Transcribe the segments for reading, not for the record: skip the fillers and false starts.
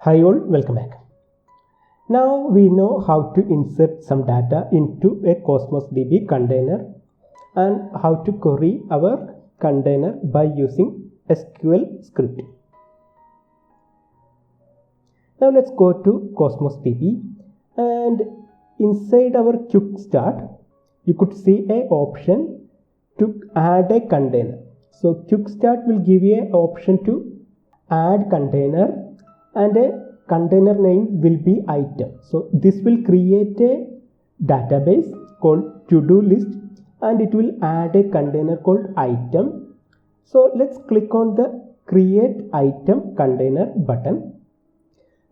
Hi all, welcome back. Now we know how to insert some data into a Cosmos DB container and how to query our container by using SQL script. Now let's go to Cosmos DB, and inside our quick start you could see a option to add a container. So quick start will give you an option to add container, and a container name will be item. So this will create a database called to-do list, and it will add a container called item. So let's click on the create item container button,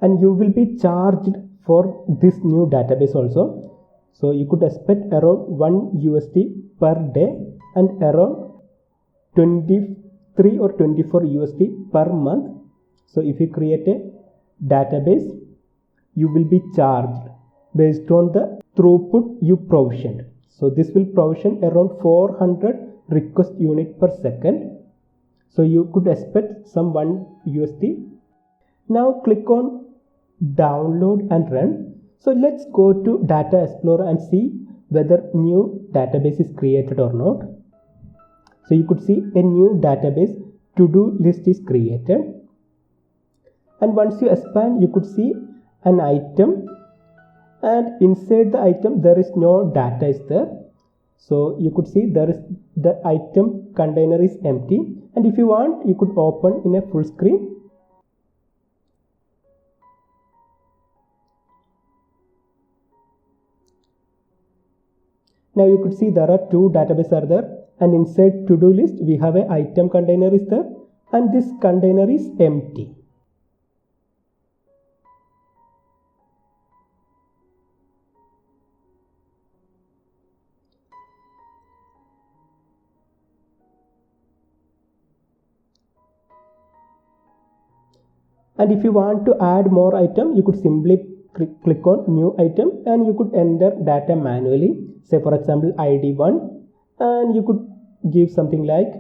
and you will be charged for this new database also. So you could expect around $1 per day and around 23 or 24 USD per month. So if you create a database, you will be charged based on the throughput you provisioned. So this will provision around 400 request unit per second. So you could expect some $1. Now click on download and run. So let's go to Data Explorer and see whether new database is created or not. So you could see a new database to-do list is created. And once you expand, you could see an item, and inside the item there is no data is there. So you could see there is the item container is empty, and if you want you could open in a full screen. Now you could see there are two databases are there, and inside to-do list we have a item container is there, and this container is empty. And if you want to add more item, you could simply click on new item, and you could enter data manually. Say for example ID1, and you could give something like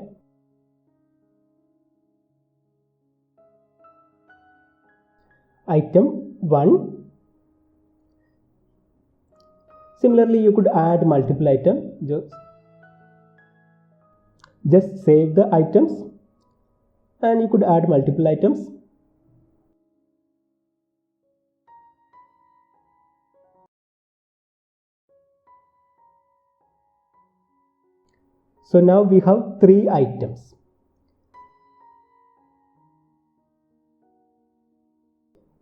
item 1. Similarly, you could add multiple items. Just save the items, and you could add multiple items. So now we have 3 items.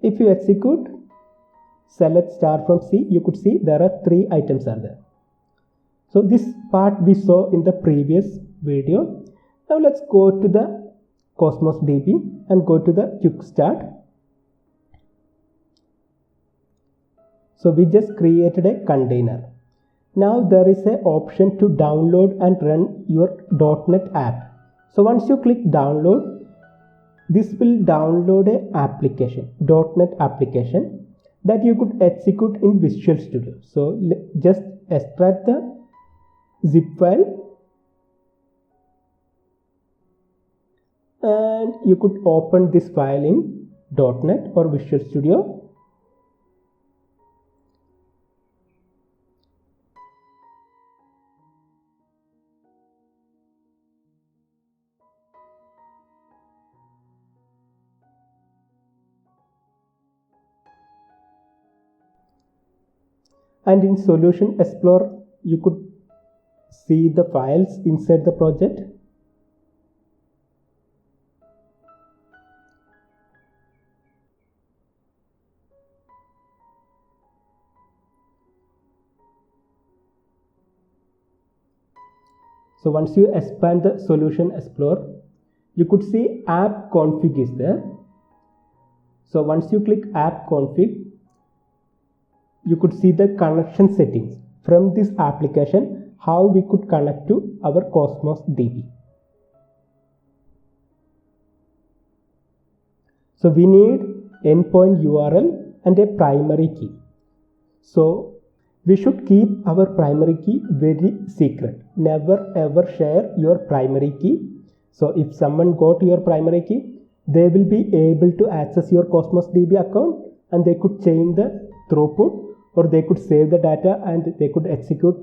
If you execute, select star from C, you could see there are 3 items are there. So this part we saw in the previous video. Now let's go to the Cosmos DB and go to the quick start. So we just created a container. Now there is an option to download and run your .NET app. So once you click download, this will download an application, .NET application, that you could execute in Visual Studio. So just extract the zip file, and you could open this file in .NET or Visual Studio. And in Solution Explorer, you could see the files inside the project. So once you expand the Solution Explorer, you could see app config is there. So once you click app config, you could see the connection settings from this application, how we could connect to our Cosmos DB. So we need endpoint URL and a primary key. So we should keep our primary key very secret. Never ever share your primary key. So if someone go to your primary key, they will be able to access your Cosmos DB account, and they could change the throughput, or they could save the data and they could execute,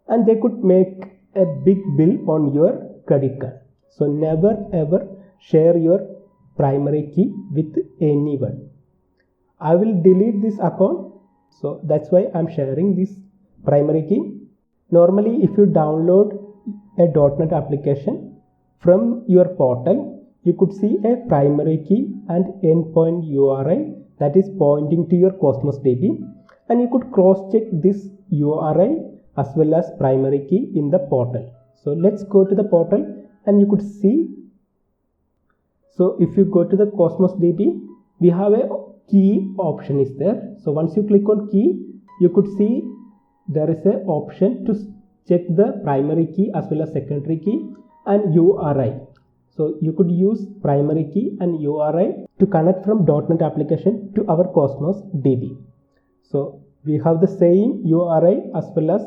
and they could make a big bill on your credit card. So never ever share your primary key with anyone. I will delete this account, so that's why I'm sharing this primary key. Normally, if you download a .NET application from your portal, you could see a primary key and endpoint URI that is pointing to your Cosmos DB, and you could cross-check this URI as well as primary key in the portal. So let's go to the portal, and you could see. So if you go to the Cosmos DB, we have a key option is there. So once you click on key, you could see there is a option to check the primary key as well as secondary key and URI. So you could use primary key and URI to connect from .NET application to our Cosmos DB. So we have the same URI as well as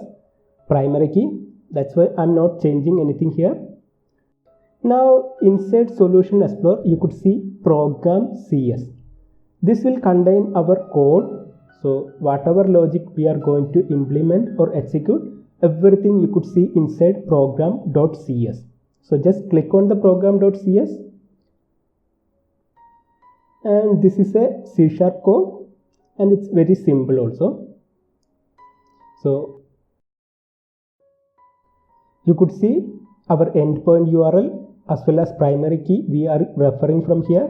primary key. That's why I'm not changing anything here. Now inside Solution Explorer, you could see Program CS. This will contain our code. So whatever logic we are going to implement or execute, everything you could see inside program.cs. So just click on the program.cs, and this is a C# code, and it's very simple also. So you could see our endpoint URL as well as primary key we are referring from here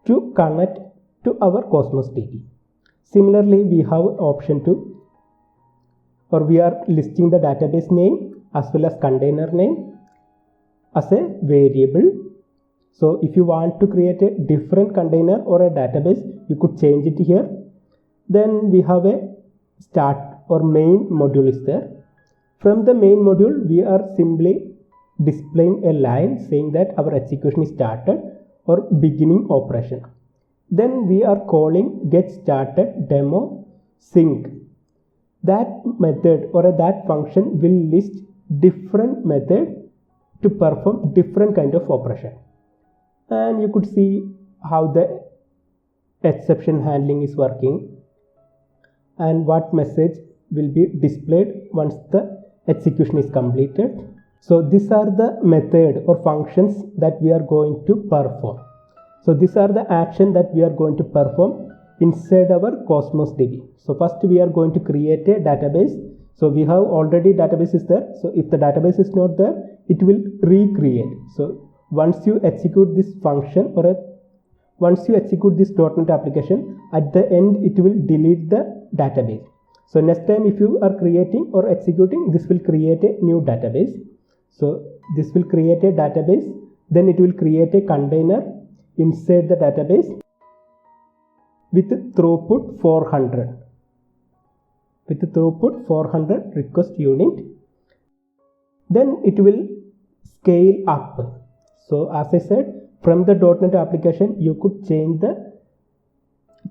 to connect to our Cosmos DB. Similarly, we have option to, or we are listing the database name as well as container name as a variable. So if you want to create a different container or a database, you could change it here. Then we have a start or main module is there. From the main module, we are simply displaying a line saying that our execution is started or beginning operation. Then we are calling get started demo sync. That method or that function will list different method to perform different kind of operation. And you could see how the exception handling is working and what message will be displayed once the execution is completed. So these are the method or functions that we are going to perform. So these are the action that we are going to perform inside our Cosmos DB. So first we are going to create a database. So we have already database is there. So if the database is not there, it will recreate. So once you execute this function once you execute this .NET application, at the end it will delete the database. So next time if you are creating or executing, this will create a new database. So this will create a database, then it will create a container inside the database with throughput 400. With throughput 400 request unit. Then it will scale up. So as I said, from the .NET application, you could change the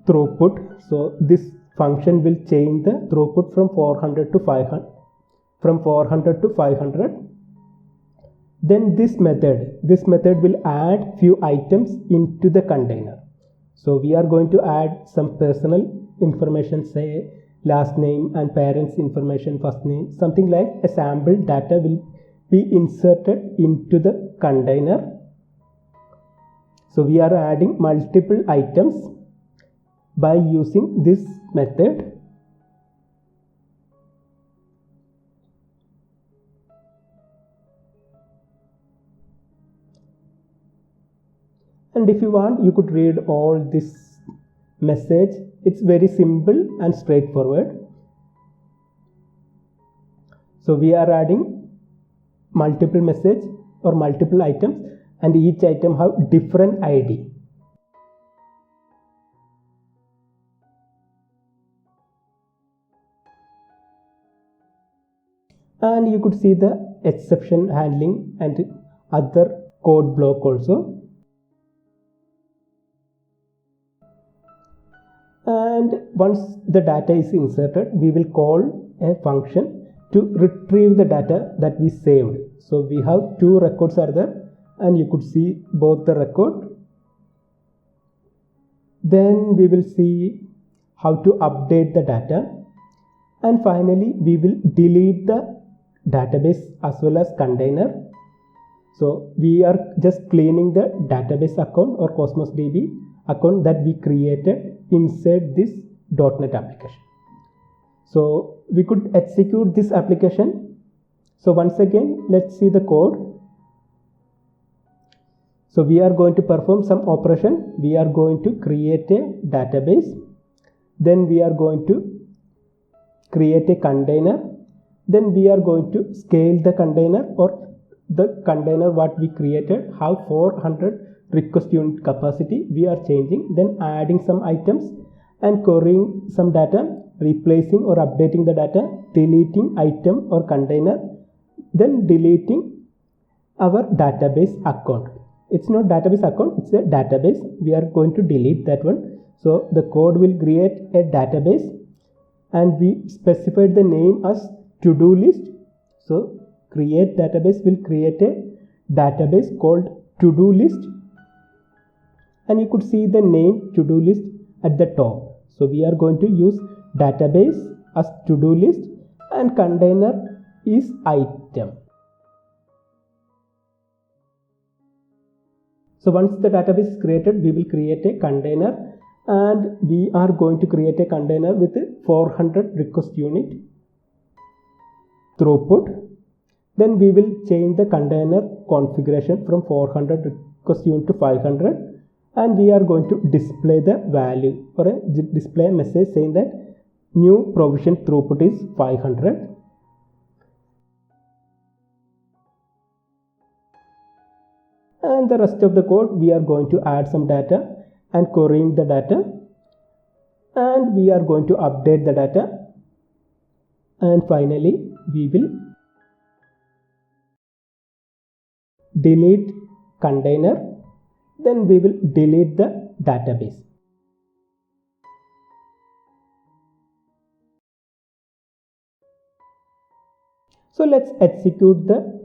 throughput. So this function will change the throughput from 400 to 500. From 400 to 500. Then this method will add few items into the container. So we are going to add some personal information, say last name and parents information, first name, something like a sample data will be inserted into the container. So we are adding multiple items by using this method. And if you want, you could read all this message. It's very simple and straightforward. So we are adding multiple message or multiple items, and each item have different ID. And you could see the exception handling and other code block also. And once the data is inserted, we will call a function to retrieve the data that we saved. So we have two records are there, and you could see both the record Then we will see how to update the data, and finally we will delete the database as well as container. So we are just cleaning the database account or Cosmos DB account that we created inside this .NET application. So we could execute this application. So once again, let's see the code. So we are going to perform some operation. We are going to create a database. Then we are going to create a container. Then we are going to scale the container, or the container what we created have 400 request unit capacity. We are changing, then adding some items and querying some data, replacing or updating the data, deleting item or container, then deleting our database account. It's not database account, it's a database. We are going to delete that one. So the code will create a database, and we specified the name as to-do list. So create database will create a database called to-do list, and you could see the name to-do list at the top. So we are going to use database as to-do list, and container is item. So once the database is created, we will create a container, and we are going to create a container with 400 request unit throughput. Then we will change the container configuration from 400 request unit to 500, and we are going to display the value, or display a message saying that new provision throughput is 500. And the rest of the code, we are going to add some data and querying the data, and we are going to update the data, and finally we will delete container, then we will delete the database. So let's execute the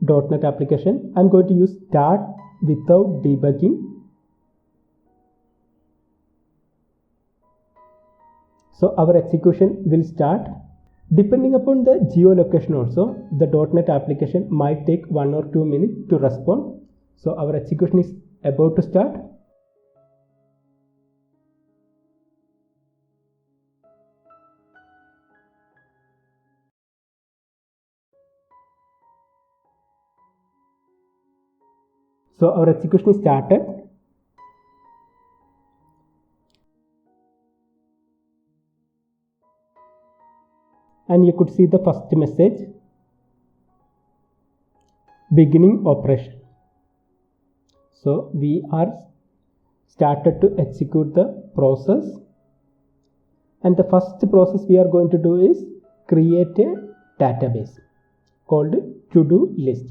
.NET application. I'm going to use start without debugging. So our execution will start. Depending upon the geolocation also, the .NET application might take 1 or 2 minutes to respond. So our execution is about to start. So our execution is started. And you could see the first message, beginning operation. So we are started to execute the process, and the first process we are going to do is create a database called to-do list.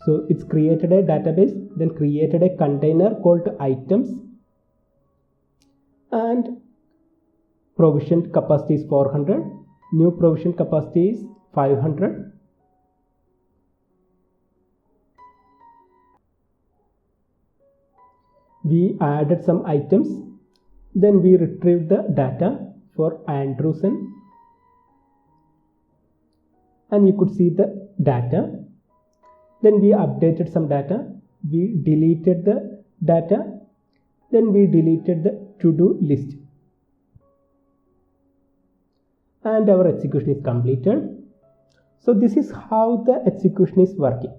So it's created a database, then created a container called items, and provision capacity is 400, new provision capacity is 500. We added some items, then we retrieved the data for Andrewsen, and you could see the data. Then we updated some data, we deleted the data, then we deleted the to-do list, and our execution is completed. So this is how the execution is working.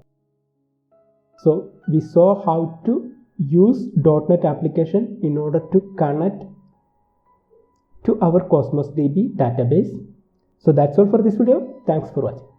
So we saw how to use .NET application in order to connect to our Cosmos DB database. So that's all for this video. Thanks for watching.